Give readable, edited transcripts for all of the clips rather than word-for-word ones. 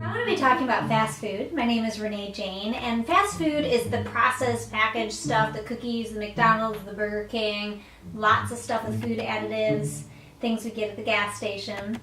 I'm going to be talking about fast food. My name is Renee Jayne, and fast food is the processed packaged stuff, the cookies, the McDonald's, the Burger King, lots of stuff with food additives, things we get at the gas station.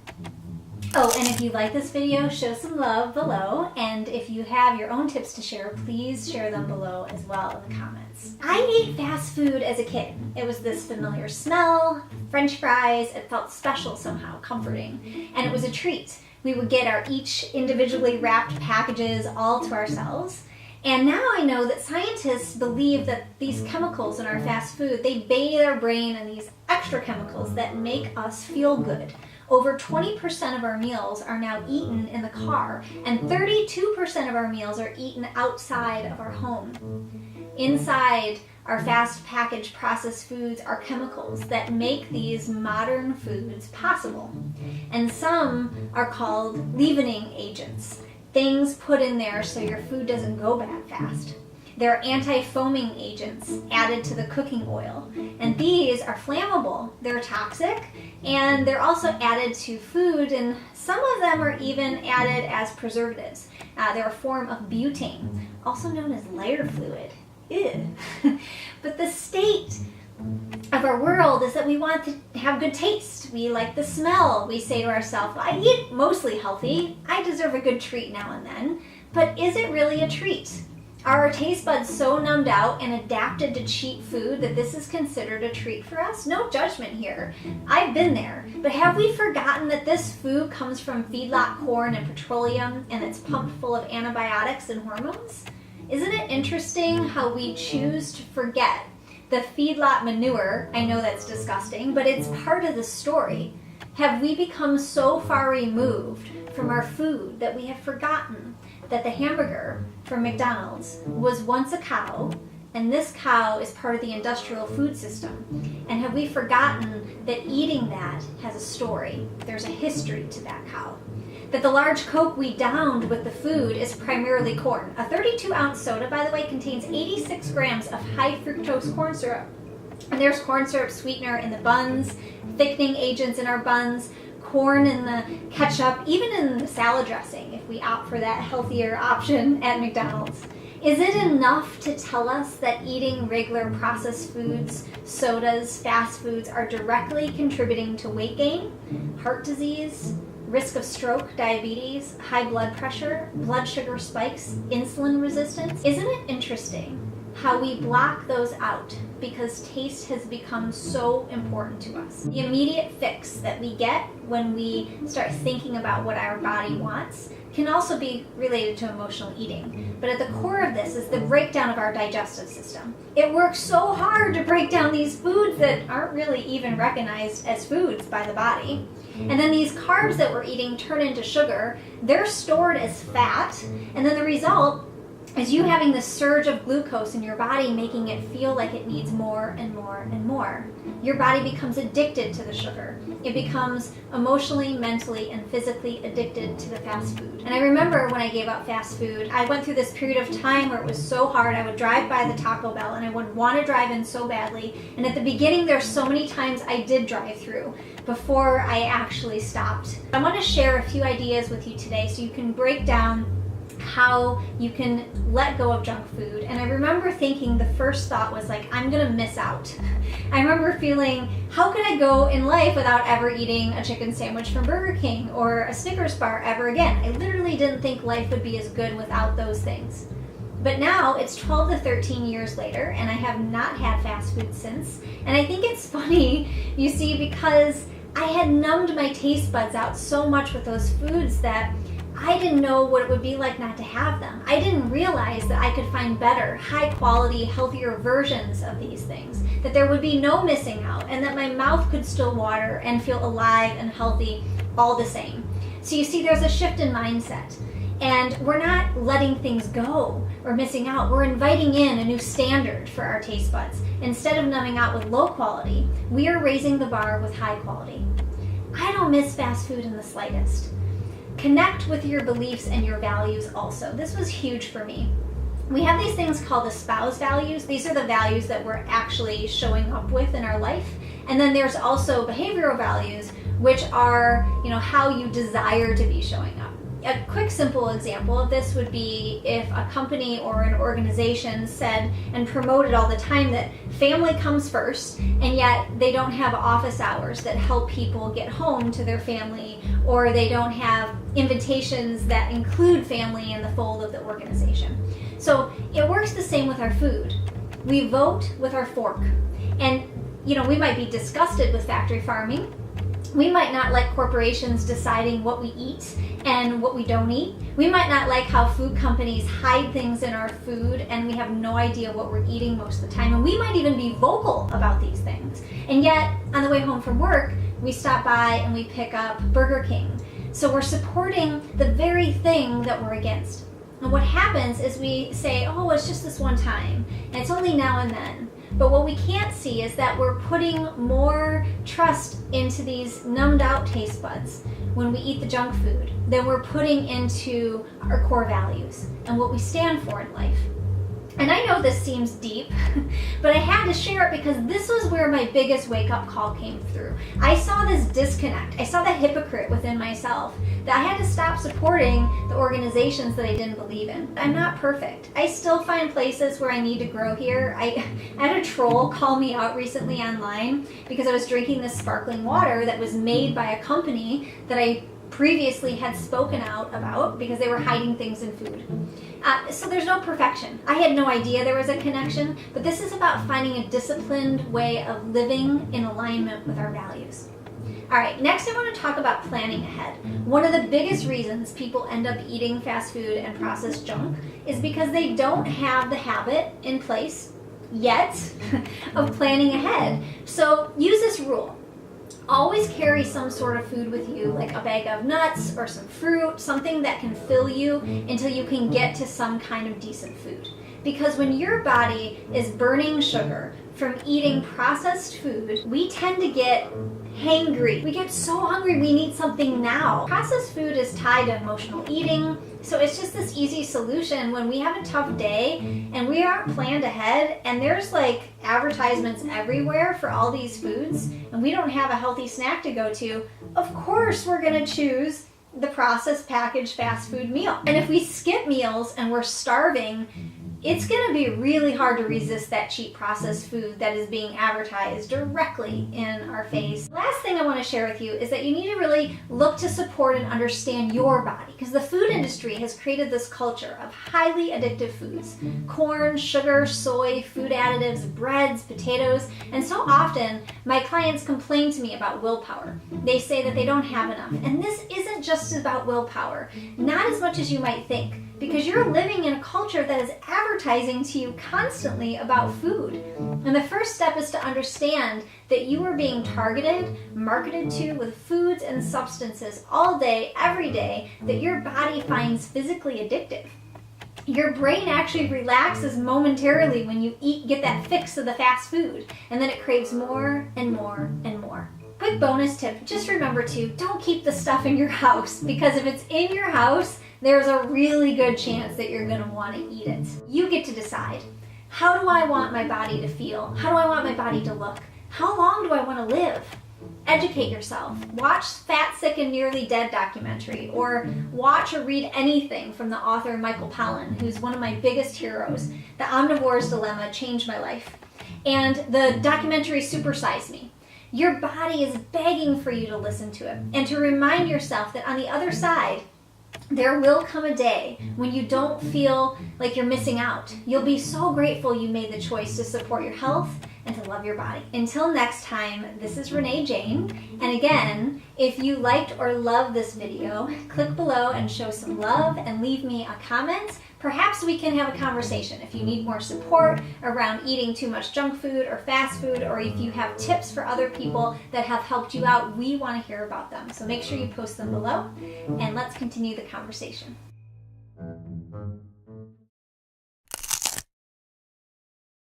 Oh, and if you like this video, show some love below, and if you have your own tips to share, please share them below as well in the comments. I ate fast food as a kid. It was this familiar smell, French fries, it felt special somehow, comforting, and it was a treat. We would get our each individually wrapped packages all to ourselves. And now I know that scientists believe that these chemicals in our fast food, they bathe our brain in these extra chemicals that make us feel good. Over 20% of our meals are now eaten in the car, and 32% of our meals are eaten outside of our home. Inside our fast packaged processed foods are chemicals that make these modern foods possible. And some are called leavening agents, things put in there so your food doesn't go bad fast. They're anti-foaming agents added to the cooking oil, and these are flammable. They're toxic, and they're also added to food, and some of them are even added as preservatives. They're a form of butane, also known as lighter fluid. Ew. But the state of our world is that we want to have good taste. We like the smell. We say to ourselves, I eat mostly healthy. I deserve a good treat now and then. But is it really a treat? Are our taste buds so numbed out and adapted to cheap food that this is considered a treat for us? No judgment here. I've been there. But have we forgotten that this food comes from feedlot corn and petroleum, and it's pumped full of antibiotics and hormones? Isn't it interesting how we choose to forget the feedlot manure? I know that's disgusting, but it's part of the story. Have we become so far removed from our food that we have forgotten that the hamburger from McDonald's was once a cow, and this cow is part of the industrial food system? And have we forgotten that eating that has a story? There's a history to that cow. That the large Coke we downed with the food is primarily corn. A 32-ounce soda, by the way, contains 86 grams of high fructose corn syrup. And there's corn syrup sweetener in the buns, thickening agents in our buns, corn in the ketchup, even in the salad dressing, if we opt for that healthier option at McDonald's. Is it enough to tell us that eating regular processed foods, sodas, fast foods are directly contributing to weight gain, heart disease, risk of stroke, diabetes, high blood pressure, blood sugar spikes, insulin resistance? Isn't it interesting how we block those out because taste has become so important to us? The immediate fix that we get when we start thinking about what our body wants can also be related to emotional eating. But at the core of this is the breakdown of our digestive system. It works so hard to break down these foods that aren't really even recognized as foods by the body. And then these carbs that we're eating turn into sugar. They're stored as fat, and then the result is you having this surge of glucose in your body, making it feel like it needs more and more and more. Your body becomes addicted to the sugar. It becomes emotionally, mentally, and physically addicted to the fast food. And I remember when I gave up fast food, I went through this period of time where it was so hard. I would drive by the Taco Bell and I would want to drive in so badly. And at the beginning, there's so many times I did drive through before I actually stopped. I want to share a few ideas with you today so you can break down how you can let go of junk food. And I remember thinking, the first thought was like, I'm gonna miss out. I remember feeling, how could I go in life without ever eating a chicken sandwich from Burger King or a Snickers bar ever again? I literally didn't think life would be as good without those things. But now it's 12 to 13 years later, and I have not had fast food since. And I think it's funny, you see, because I had numbed my taste buds out so much with those foods that I didn't know what it would be like not to have them. I didn't realize that I could find better, high quality, healthier versions of these things, that there would be no missing out, and that my mouth could still water and feel alive and healthy all the same. So you see, there's a shift in mindset, and we're not letting things go or missing out. We're inviting in a new standard for our taste buds. Instead of numbing out with low quality, we are raising the bar with high quality. I don't miss fast food in the slightest. Connect with your beliefs and your values also. This was huge for me. We have these things called espoused values. These are the values that we're actually showing up with in our life. And then there's also behavioral values, which are, how you desire to be showing up. A quick simple example of this would be if a company or an organization said and promoted all the time that family comes first, and yet they don't have office hours that help people get home to their family, or they don't have invitations that include family in the fold of the organization. So it works the same with our food. We vote with our fork. And we might be disgusted with factory farming. We might not like corporations deciding what we eat and what we don't eat. We might not like how food companies hide things in our food and we have no idea what we're eating most of the time. And we might even be vocal about these things. And yet, on the way home from work, we stop by and we pick up Burger King. So we're supporting the very thing that we're against. And what happens is we say, oh, it's just this one time, and it's only now and then. But what we can't see is that we're putting more trust into these numbed out taste buds when we eat the junk food than we're putting into our core values and what we stand for in life. And I know this seems deep, but I had to share it because this was where my biggest wake-up call came through. I saw this disconnect. I saw the hypocrite within myself that I had to stop supporting the organizations that I didn't believe in. I'm not perfect. I still find places where I need to grow here. I had a troll call me out recently online because I was drinking this sparkling water that was made by a company that I previously had spoken out about because they were hiding things in food. So there's no perfection. I had no idea there was a connection, but this is about finding a disciplined way of living in alignment with our values. All right, next I want to talk about planning ahead. One of the biggest reasons people end up eating fast food and processed junk is because they don't have the habit in place yet of planning ahead. So use this rule. Always carry some sort of food with you, like a bag of nuts or some fruit, something that can fill you until you can get to some kind of decent food. Because when your body is burning sugar from eating processed food, we tend to get hangry. We get so hungry we need something now. Processed food is tied to emotional eating, so it's just this easy solution when we have a tough day and we aren't planned ahead and there's like advertisements everywhere for all these foods and we don't have a healthy snack to go to. Of course we're gonna choose the processed packaged fast food meal. And if we skip meals and we're starving, it's going to be really hard to resist that cheap processed food that is being advertised directly in our face. Last thing I want to share with you is that you need to really look to support and understand your body, because the food industry has created this culture of highly addictive foods. Corn, sugar, soy, food additives, breads, potatoes, and so often my clients complain to me about willpower. They say that they don't have enough. And this isn't just about willpower, not as much as you might think, because you're living in a culture that is advertising to you constantly about food. And the first step is to understand that you are being targeted, marketed to with foods and substances all day, every day, that your body finds physically addictive. Your brain actually relaxes momentarily when you get that fix of the fast food, and then it craves more and more and more. Quick bonus tip, just remember to don't keep the stuff in your house, because if it's in your house, there's a really good chance that you're going to want to eat it. You get to decide. How do I want my body to feel? How do I want my body to look? How long do I want to live? Educate yourself. Watch Fat, Sick, and Nearly Dead documentary, or watch or read anything from the author Michael Pollan, who's one of my biggest heroes. The Omnivore's Dilemma changed my life. And the documentary Supersize Me. Your body is begging for you to listen to it and to remind yourself that on the other side, there will come a day when you don't feel like you're missing out. You'll be so grateful you made the choice to support your health and to love your body. Until next time, this is Renee Jayne. And again, if you liked or loved this video, click below and show some love and leave me a comment. Perhaps we can have a conversation. If you need more support around eating too much junk food or fast food, or if you have tips for other people that have helped you out, we want to hear about them. So make sure you post them below and let's continue the conversation.